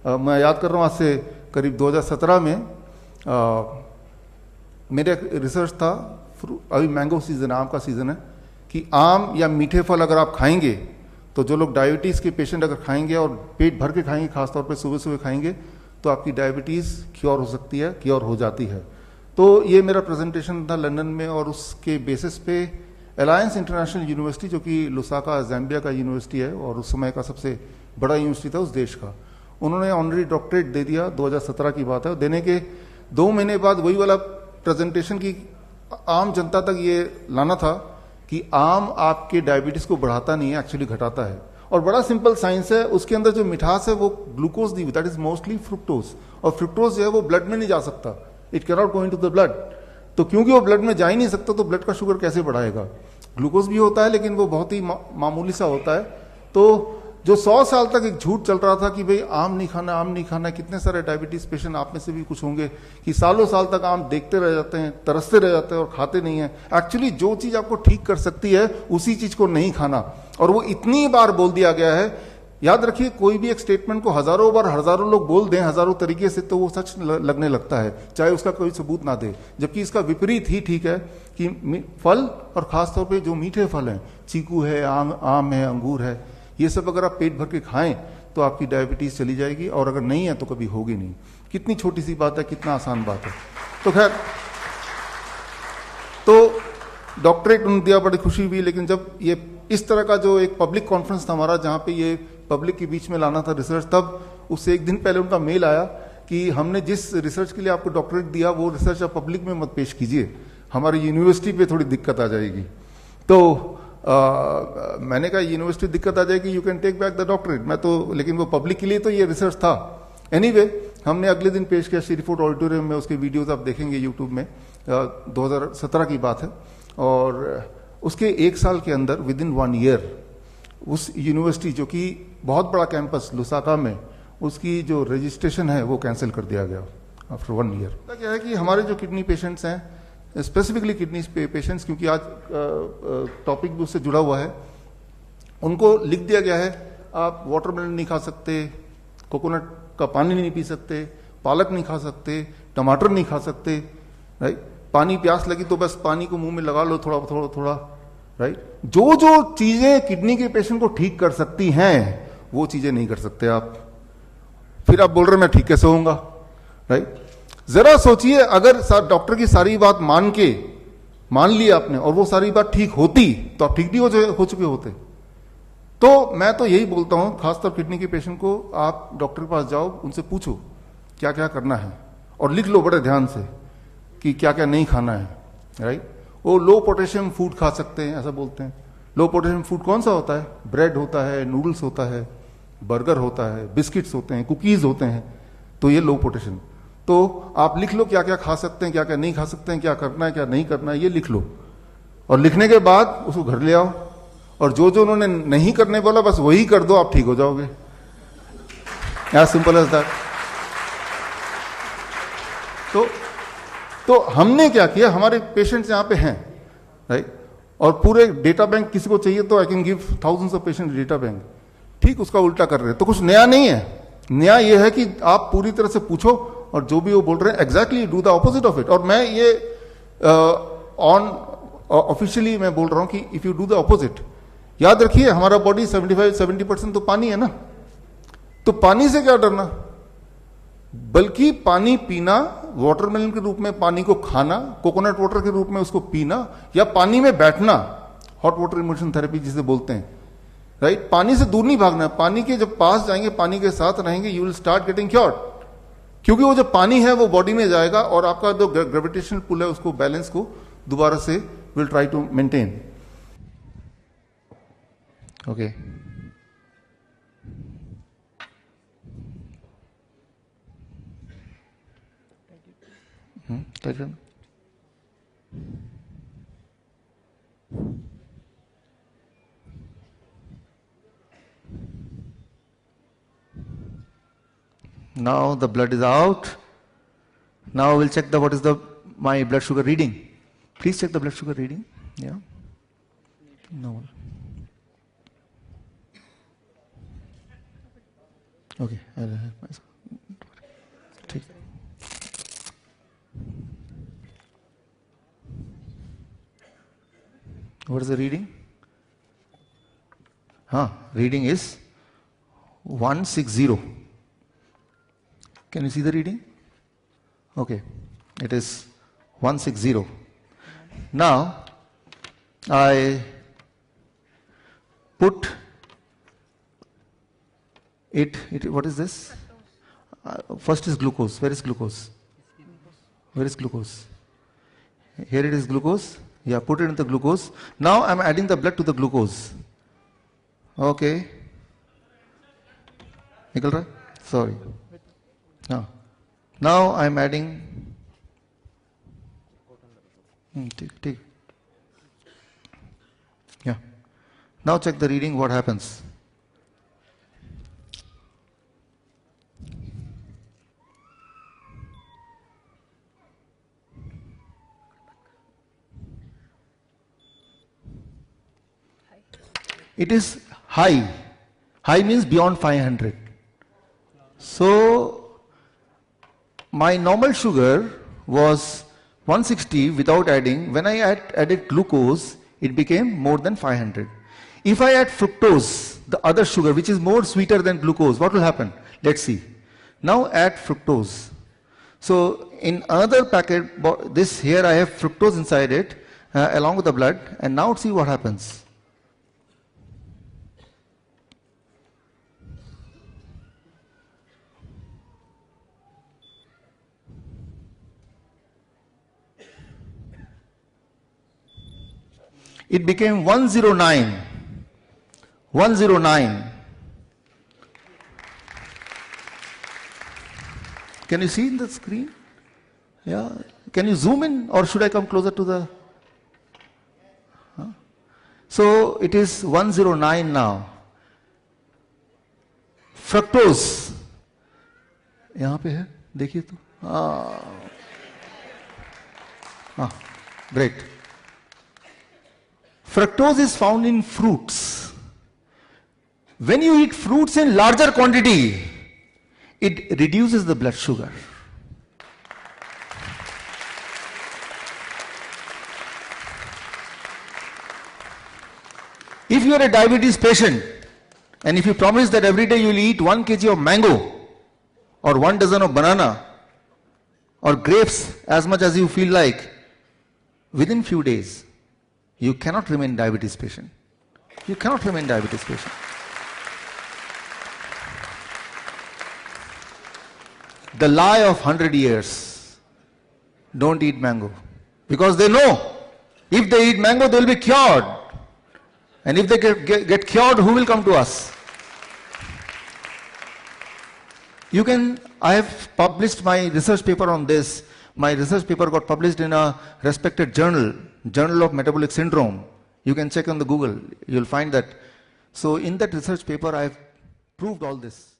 मैं याद कर रहा हूँ आज से करीब 2017 में मेरा एक रिसर्च था, अभी मैंगो सीज़न है, आम का सीज़न है, कि आम या मीठे फल अगर आप खाएंगे तो जो लोग डायबिटीज़ के पेशेंट अगर खाएंगे और पेट भर के खाएंगे, खासतौर पे सुबह सुबह खाएंगे, तो आपकी डायबिटीज़ क्योर हो सकती है, क्योर हो जाती है। तो ये मेरा प्रेजेंटेशन था लंदन में, और उसके बेसिस पे अलायंस इंटरनेशनल यूनिवर्सिटी, जो कि लुसाका ज़ैम्बिया का यूनिवर्सिटी है और उस समय का सबसे बड़ा यूनिवर्सिटी था उस देश का, उन्होंने ऑनरी डॉक्टरेट दे दिया। 2017 की बात है। देने के 2 महीने बाद वही वाला प्रेजेंटेशन की आम जनता तक ये लाना था कि आम आपके डायबिटीज को बढ़ाता नहीं है, एक्चुअली घटाता है। और बड़ा सिंपल साइंस है, उसके अंदर जो मिठास है वो glucose the, that is mostly fructose, और फ्रुक्टोज जो है वो ब्लड में नहीं जा सकता, it can not go into the blood. तो क्योंकि वो ब्लड में जा ही नहीं सकता तो ब्लड का शुगर कैसे बढ़ाएगा। ग्लूकोज भी होता है लेकिन वो बहुत ही मामूली सा होता है। तो जो 100 साल तक एक झूठ चल रहा था कि भाई आम नहीं खाना, आम नहीं खाना, कितने सारे डायबिटीज पेशेंट आप में से भी कुछ होंगे कि सालों साल तक आम देखते रह जाते हैं, तरसते रह जाते हैं और खाते नहीं है। एक्चुअली जो चीज आपको ठीक कर सकती है उसी चीज को नहीं खाना, और वो इतनी बार बोल दिया गया है। याद रखिए, कोई भी एक स्टेटमेंट को हजारों बार हजारों लोग बोल दें हजारों तरीके से, तो वो सच लगने लगता है, चाहे उसका कोई सबूत ना दे। जबकि इसका विपरीत ही ठीक है कि फल, और खासतौर पर जो मीठे फल हैं, चीकू है, आम है, अंगूर है, ये सब अगर आप पेट भर के खाएं तो आपकी डायबिटीज चली जाएगी, और अगर नहीं है तो कभी होगी नहीं। कितनी छोटी सी बात है, कितना आसान बात है। तो खैर, तो डॉक्टरेट उन्होंने दिया, बड़ी खुशी हुई। लेकिन जब ये इस तरह का जो एक पब्लिक कॉन्फ्रेंस था हमारा, जहां पे ये पब्लिक के बीच में लाना था रिसर्च, तब उससे एक दिन पहले उनका मेल आया कि हमने जिस रिसर्च के लिए आपको डॉक्टरेट दिया वो रिसर्च आप पब्लिक में मत पेश कीजिए, हमारी यूनिवर्सिटी पे थोड़ी दिक्कत आ जाएगी। तो मैंने कहा यूनिवर्सिटी दिक्कत आ जाएगी, you can take back the doctorate. मैं तो, लेकिन वो पब्लिक के लिए तो ये रिसर्च था। एनीवे, हमने अगले दिन पेश किया श्रीफोर्ड ऑडिटोरियम में, उसके वीडियोस आप देखेंगे यूट्यूब में, 2017 की बात है। और उसके 1 साल के अंदर, विद इन 1 ईयर, उस यूनिवर्सिटी जो कि बहुत बड़ा कैंपस लुसाका में, उसकी जो रजिस्ट्रेशन है वो कैंसिल कर दिया गया आफ्टर 1 ईयर। क्या है कि हमारे जो किडनी पेशेंट्स हैं, स्पेसिफिकली किडनी पेशेंट्स, क्योंकि आज टॉपिक भी उससे जुड़ा हुआ है, उनको लिख दिया गया है आप वाटरमेलन नहीं खा सकते, कोकोनट का पानी नहीं पी सकते, पालक नहीं खा सकते, टमाटर नहीं खा सकते, राइट। पानी प्यास लगी तो बस पानी को मुंह में लगा लो थोड़ा थोड़ा थोड़ा, राइट। जो जो चीजें किडनी के पेशेंट को ठीक कर सकती हैं वो चीजें नहीं कर सकते आप। फिर आप बोल रहे मैं ठीक कैसे होऊंगा, राइट। जरा सोचिए, अगर डॉक्टर की सारी बात मान ली आपने और वो सारी बात ठीक होती तो आप ठीक नहीं हो चुके होते। तो मैं तो यही बोलता हूं, खासतौर किडनी के पेशेंट को, आप डॉक्टर के पास जाओ, उनसे पूछो क्या क्या करना है, और लिख लो बड़े ध्यान से कि क्या क्या नहीं खाना है, राइट। वो लो पोटेशियम फूड खा सकते हैं, ऐसा बोलते हैं। लो पोटेशियम फूड कौन सा होता है? ब्रेड होता है, नूडल्स होता है, बर्गर होता है, बिस्किट्स होते हैं, कुकीज होते हैं, तो ये लो पोटेशियम। तो आप लिख लो क्या क्या खा सकते हैं, क्या क्या नहीं खा सकते हैं, क्या करना है क्या नहीं करना है, ये लिख लो। और लिखने के बाद उसको घर ले आओ, और जो जो उन्होंने नहीं करने बोला बस वही कर दो, आप ठीक हो जाओगे। As simple as that. तो हमने क्या किया, हमारे पेशेंट्स यहां पे हैं, राइट, और पूरे डेटा बैंक किसी को चाहिए तो I can give thousands of patient data bank. ठीक उसका उल्टा कर रहे हैं, तो कुछ नया नहीं है। नया यह है कि आप पूरी तरह से पूछो, और जो भी वो बोल रहे हैं exactly do the opposite of it. और मैं ये ऑफिशियली मैं बोल रहा हूं कि if you do the opposite, याद रखिए हमारा बॉडी 75-70% तो पानी है ना, तो पानी से क्या डरना, बल्कि पानी पीना, वाटरमेलन के रूप में पानी को खाना, कोकोनट वाटर के रूप में उसको पीना, या पानी में बैठना, हॉट वाटर इमर्शन थेरेपी जिसे बोलते हैं, राइट। पानी से दूर नहीं भागना, पानी के जब पास जाएंगे, पानी के साथ रहेंगे, you will start getting cured. क्योंकि वो जो पानी है वो बॉडी में जाएगा और आपका जो ग्रेविटेशनल पुल है उसको, बैलेंस को दोबारा से will try to maintain. Okay, now the blood is out. Now we'll check what is my blood sugar reading. Please check the blood sugar reading. Yeah. No. Okay. I'll help myself. What is the reading? Reading is 160. Can you see the reading? Okay, it is 160. Now, I put it, what is this? First is glucose. Where is glucose? Where is glucose? Here it is glucose. Yeah, put it in the glucose. Now I am adding the blood to the glucose. Okay. Nikal Rai? Sorry. Now I am adding. Take. Yeah. Now check the reading, what happens. It is high. High means beyond 500. So, my normal sugar was 160 without adding. When I added glucose, it became more than 500. If I add fructose, the other sugar, which is more sweeter than glucose, what will happen? Let's see. Now add fructose. So, in another packet, this here I have fructose inside it, along with the blood, and now see what happens. It became 109. 109. Can you see in the screen? Yeah. Can you zoom in, or should I come closer to the? So it is 109 now. Fructose. यहाँ पे है, देखिए तो. Great. Fructose is found in fruits. When you eat fruits in larger quantity, it reduces the blood sugar. If you are a diabetes patient, and if you promise that every day you will eat 1 kg of mango, or 1 dozen of banana, or grapes as much as you feel like, within few days, you cannot remain diabetes patient. You cannot remain diabetes patient. The lie of 100 years. Don't eat mango. Because they know, if they eat mango, they will be cured. And if they get cured, who will come to us? I have published my research paper on this. My research paper got published in a respected journal, Journal of Metabolic Syndrome. You can check on the Google, you'll find that. So in that research paper, I have proved all this.